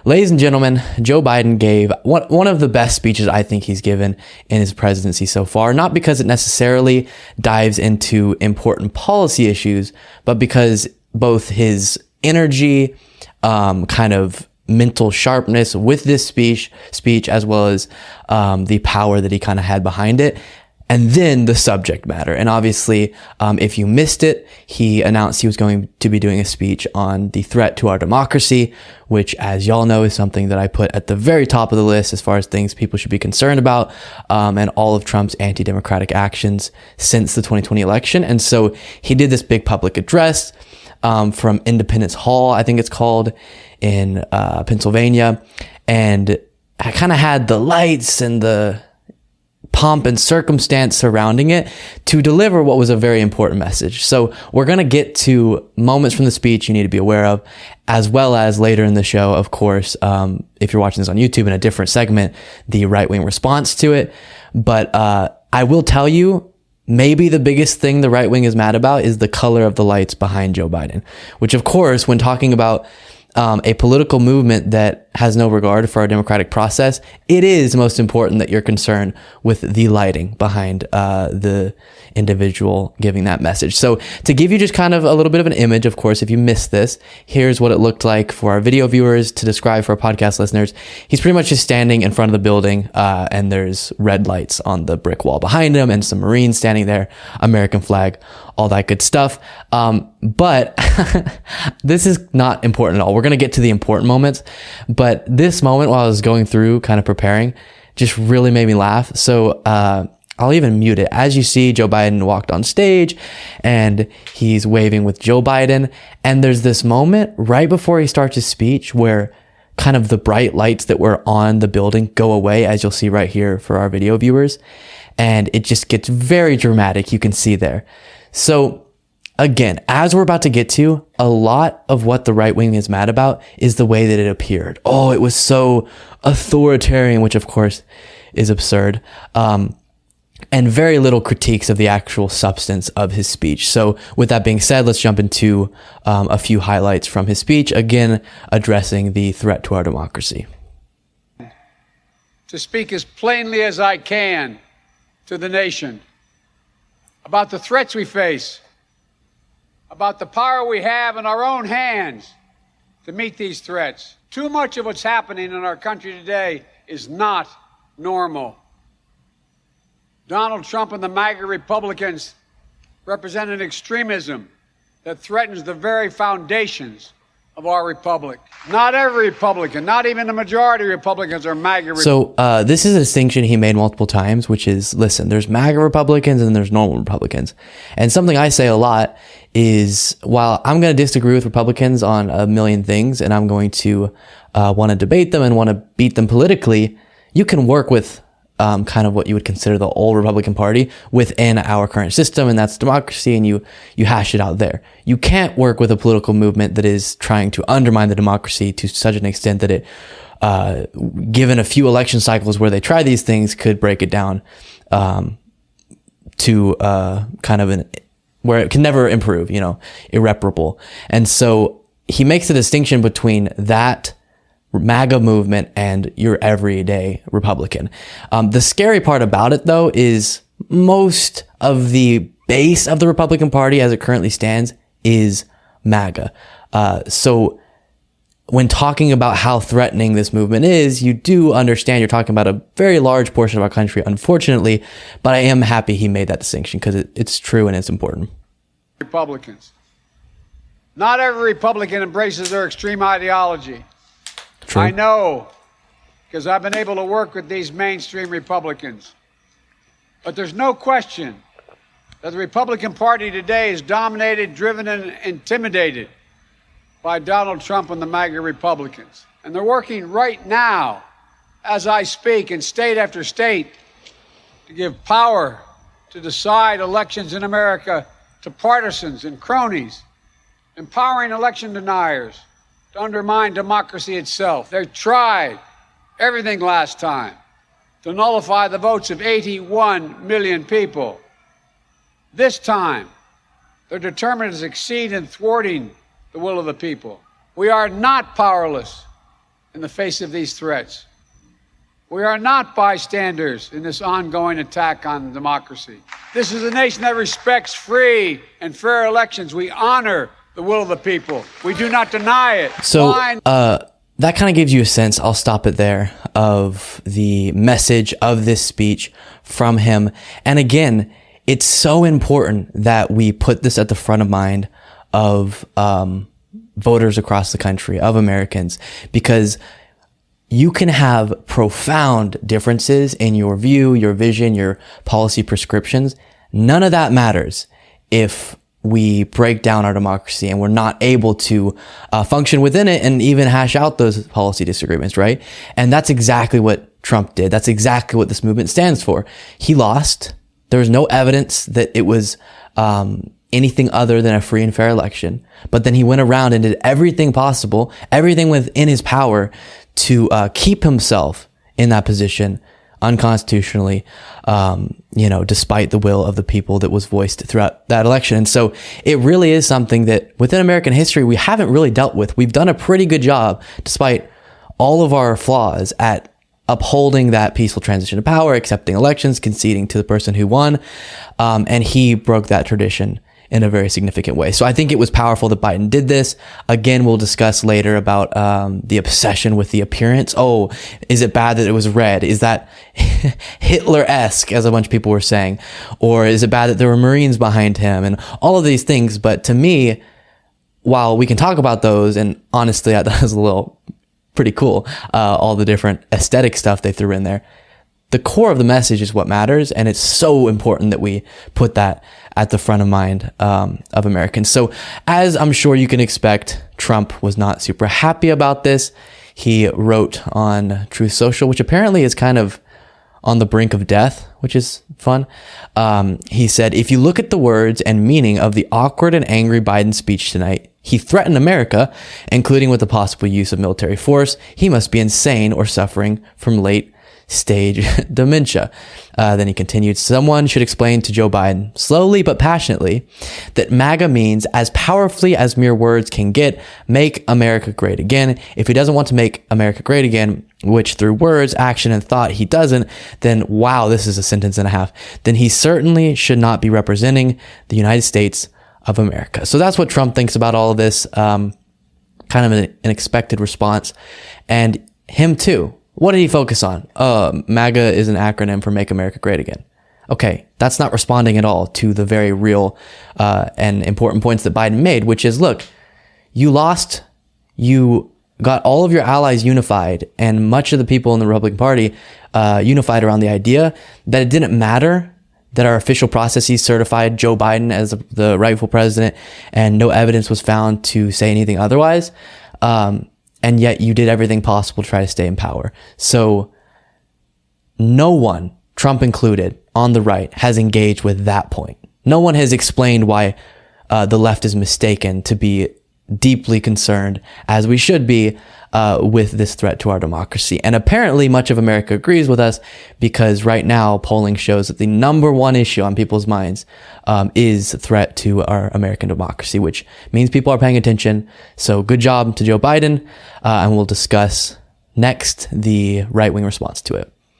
Ladies and gentlemen, Joe Biden gave one of the best speeches I think he's given in his presidency so far, not because it necessarily dives into important policy issues, but because both his energy, kind of mental sharpness with this speech, as well as the power that he kind of had behind it, and then the subject matter. And obviously, if you missed it, he announced he was going to be doing a speech on the threat to our democracy, which, as y'all know, is something that I put at the very top of the list as far as things people should be concerned about, and all of Trump's anti-democratic actions since the 2020 election. And so he did this big public address from Independence Hall, I think it's called, in Pennsylvania. And I kind of had the lights and the pomp and circumstance surrounding it to deliver what was a very important message. So we're going to get to moments from the speech you need to be aware of, as well as later in the show, of course, if you're watching this on YouTube in a different segment, the right-wing response to it. But I will tell you, maybe the biggest thing the right wing is mad about is the color of the lights behind Joe Biden, which, of course, when talking about a political movement that has no regard for our democratic process, it is most important that you're concerned with the lighting behind the individual giving that message. So to give you just kind of a little bit of an image, of course, if you missed this, here's what it looked like for our video viewers. To describe for our podcast listeners, he's pretty much just standing in front of the building, and there's red lights on the brick wall behind him and some Marines standing there, American flag, all that good stuff. But this is not important at all. We're going to get to the important moments, but this moment while I was going through kind of preparing just really made me laugh. So I'll even mute it. As you see, Joe Biden walked on stage and he's waving with Joe Biden. And there's this moment right before he starts his speech where kind of the bright lights that were on the building go away, as you'll see right here for our video viewers. And it just gets very dramatic. You can see there. So again, as we're about to get to, a lot of what the right wing is mad about is the way that it appeared. Oh, it was so authoritarian, which of course is absurd. And very little critiques of the actual substance of his speech. So with that being said, let's jump into a few highlights from his speech, again, addressing the threat to our democracy. To speak as plainly as I can to the nation about the threats we face, about the power we have in our own hands to meet these threats. Too much of what's happening in our country today is not normal. Donald Trump and the MAGA Republicans represent an extremism that threatens the very foundations of our republic. Not every Republican, not even the majority of Republicans are MAGA Republicans. So this is a distinction he made multiple times, which is, listen, there's MAGA Republicans and there's normal Republicans. And something I say a lot is, while I'm going to disagree with Republicans on a million things and I'm going to want to debate them and want to beat them politically, you can work with kind of what you would consider the old Republican Party within our current system, and that's democracy, and you hash it out there. You can't work with a political movement that is trying to undermine the democracy to such an extent that it, given a few election cycles where they try these things, could break it down to kind of where it can never improve, irreparable. And so he makes a distinction between that MAGA movement and your everyday Republican. The scary part about it, though, is most of the base of the Republican Party as it currently stands is MAGA. So when talking about how threatening this movement is, you do understand you're talking about a very large portion of our country, unfortunately, but I am happy he made that distinction because it's true and it's important. Republicans. Not every Republican embraces their extreme ideology. True. I know, because I've been able to work with these mainstream Republicans. But there's no question that the Republican Party today is dominated, driven, and intimidated by Donald Trump and the MAGA Republicans. And they're working right now, as I speak, in state after state, to give power to decide elections in America to partisans and cronies, empowering election deniers to undermine democracy itself. They tried everything last time to nullify the votes of 81 million people. This time, they're determined to succeed in thwarting the will of the people. We are not powerless in the face of these threats. We are not bystanders in this ongoing attack on democracy. This is a nation that respects free and fair elections. We honor the will of the people. We do not deny it. So that kind of gives you a sense, I'll stop it there, of the message of this speech from him. And again, it's so important that we put this at the front of mind of voters across the country, of Americans, because you can have profound differences in your view, your vision, your policy prescriptions. None of that matters if we break down our democracy and we're not able to function within it and even hash out those policy disagreements, right? And that's exactly what Trump did. That's exactly what this movement stands for. He lost. There was no evidence that it was anything other than a free and fair election. But then he went around and did everything possible, everything within his power to keep himself in that position unconstitutionally, despite the will of the people that was voiced throughout that election. And so it really is something that within American history, we haven't really dealt with. We've done a pretty good job, despite all of our flaws, at upholding that peaceful transition of power, accepting elections, conceding to the person who won. And he broke that tradition in a very significant way. So I think it was powerful that Biden did this. Again, we'll discuss later about the obsession with the appearance. Oh, is it bad that it was red? Is that Hitler-esque, as a bunch of people were saying? Or is it bad that there were Marines behind him? And all of these things. But to me, while we can talk about those, and honestly, I thought it was pretty cool, all the different aesthetic stuff they threw in there, the core of the message is what matters. And it's so important that we put that at the front of mind of Americans. So as I'm sure you can expect, Trump was not super happy about this. He wrote on Truth Social, which apparently is kind of on the brink of death, which is fun. He said, if you look at the words and meaning of the awkward and angry Biden speech tonight, he threatened America, including with the possible use of military force. He must be insane or suffering from late stage dementia. Then he continued, someone should explain to Joe Biden slowly but passionately that MAGA means, as powerfully as mere words can get, make America great again. If he doesn't want to make America great again, which through words, action, and thought he doesn't, then wow, this is a sentence and a half. Then he certainly should not be representing the United States of America. So that's what Trump thinks about all of this. Kind of an expected response. And him too. What did he focus on? MAGA is an acronym for Make America Great Again. Okay, that's not responding at all to the very real and important points that Biden made, which is, look, you lost, you got all of your allies unified, and much of the people in the Republican Party unified around the idea that it didn't matter that our official processes certified Joe Biden as the rightful president, and no evidence was found to say anything otherwise. And yet you did everything possible to try to stay in power. So no one, Trump included, on the right, has engaged with that point. No one has explained why the left is mistaken to be deeply concerned, as we should be, with this threat to our democracy. And apparently much of America agrees with us, because right now polling shows that the number one issue on people's minds is the threat to our American democracy, which means people are paying attention. So good job to Joe Biden, and we'll discuss next the right-wing response to it.